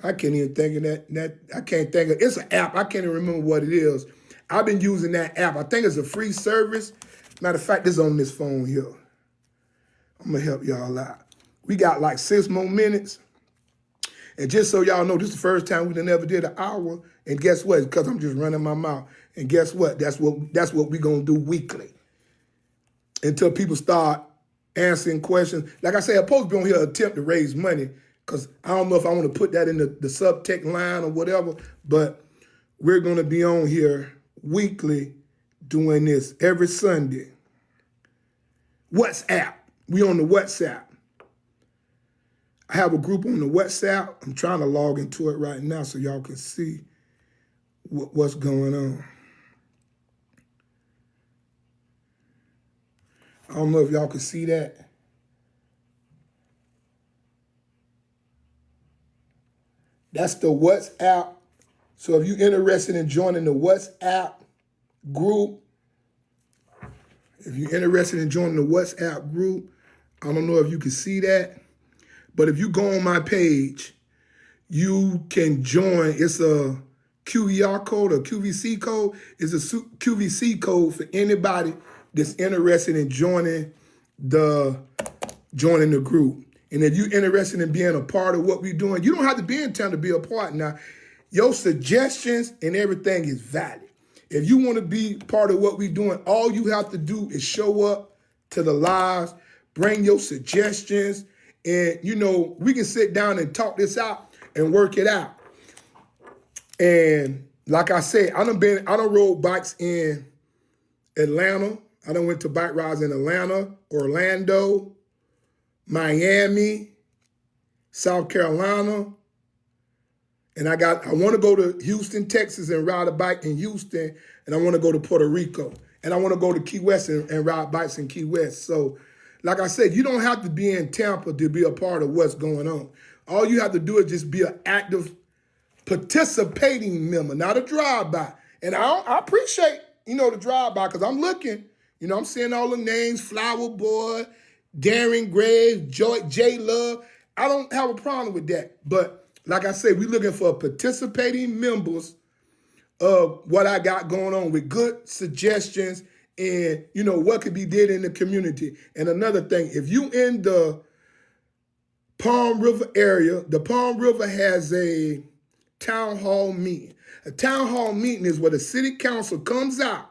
I can't even think of that. I can't think of, it's an app. I can't even remember what it is. I've been using that app. I think it's a free service. Matter of fact, it's on this phone here. I'm going to help y'all out. We got like 6 more minutes. And just so y'all know, this is the first time we done ever did an hour. And guess what? It's because I'm just running my mouth. And guess what? That's what we're going to do weekly. Until people start answering questions. Like I said, I'm supposed to be on here attempt to raise money. Because I don't know if I want to put that in the subtext line or whatever. But we're going to be on here weekly doing this every Sunday. WhatsApp. We on the WhatsApp. I have a group on the WhatsApp. I'm trying to log into it right now so y'all can see what's going on. I don't know if y'all can see that. That's the WhatsApp. So if you're interested in joining the WhatsApp group, I don't know if you can see that. But if you go on my page, you can join. It's a QVR code or QVC code is a QVC code for anybody that's interested in joining the group. And if you're interested in being a part of what we're doing, you don't have to be in town to be a part. Now, your suggestions and everything is valid. If you want to be part of what we're doing, all you have to do is show up to the lives, bring your suggestions, and, we can sit down and talk this out and work it out. And like I said, I done rode bikes in Atlanta. I done went to bike rides in Atlanta, Orlando, Miami, South Carolina. And I want to go to Houston, Texas and ride a bike in Houston. And I want to go to Puerto Rico. And I want to go to Key West and ride bikes in Key West. So like I said, you don't have to be in Tampa to be a part of what's going on. All you have to do is just be an active participating member, not a drive-by. And I appreciate, the drive-by because I'm looking, I'm seeing all the names, Flower Boy, Darren Graves, J Love. I don't have a problem with that. But like I said, we're looking for participating members of what I got going on with good suggestions and, what could be did in the community. And another thing, if you in the Palm River area, the Palm River has a town hall meeting. A town hall meeting is where the city council comes out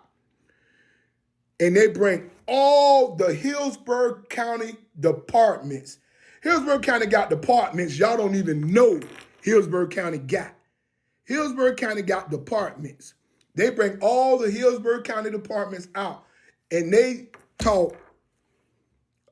and they bring all the Hillsborough County departments. Hillsborough County got departments y'all don't even know Hillsborough County got. Hillsborough County got departments. They bring all the Hillsborough County departments out and they talk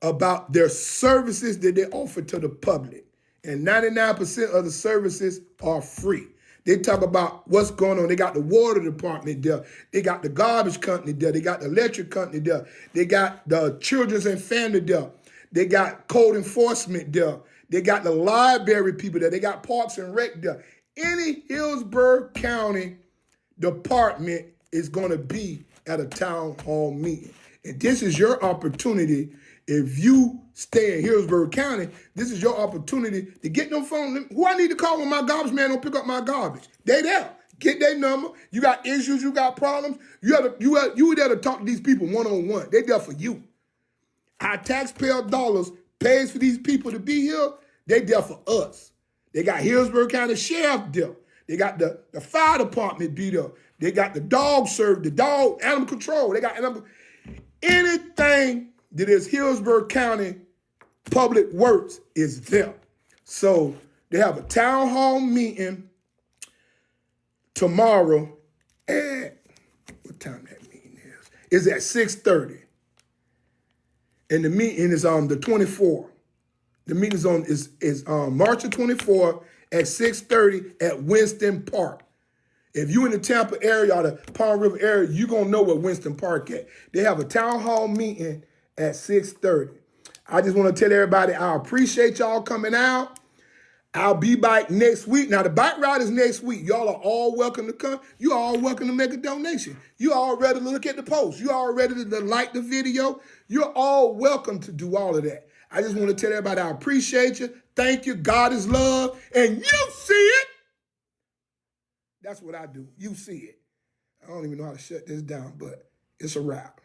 about their services that they offer to the public. And 99% of the services are free. They talk about what's going on. They got the water department there. They got the garbage company there. They got the electric company there. They got the children's and family there. They got code enforcement there. They got the library people there. They got parks and rec there. Any Hillsborough County department is going to be at a town hall meeting. And this is your opportunity. If you stay in Hillsborough County, this is your opportunity to get no phone. Who I need to call when my garbage man don't pick up my garbage? They there. Get their number. You got issues, you got problems. You there to talk to these people one-on-one. They there for you. Our taxpayer dollars pays for these people to be here. They there for us. They got Hillsborough County Sheriff there. They got the fire department be there. They got the dog service, the dog animal control. They got anything that is Hillsborough County Public Works is there. So they have a town hall meeting tomorrow at, what time that meeting is? It's at 6:30. And the meeting is on the 24th. The meeting is March the 24th at 6:30 at Winston Park. If you in the Tampa area or the Palm River area, you're going to know where Winston Park at. They have a town hall meeting at 6:30. I just want to tell everybody I appreciate y'all coming out. I'll be back next week. Now, the bike ride is next week. Y'all are all welcome to come. You all welcome to make a donation. You all ready to look at the post. You all ready to like the video. You're all welcome to do all of that. I just want to tell everybody I appreciate you. Thank you. God is love. And you see it. That's what I do. You see it. I don't even know how to shut this down, but it's a wrap.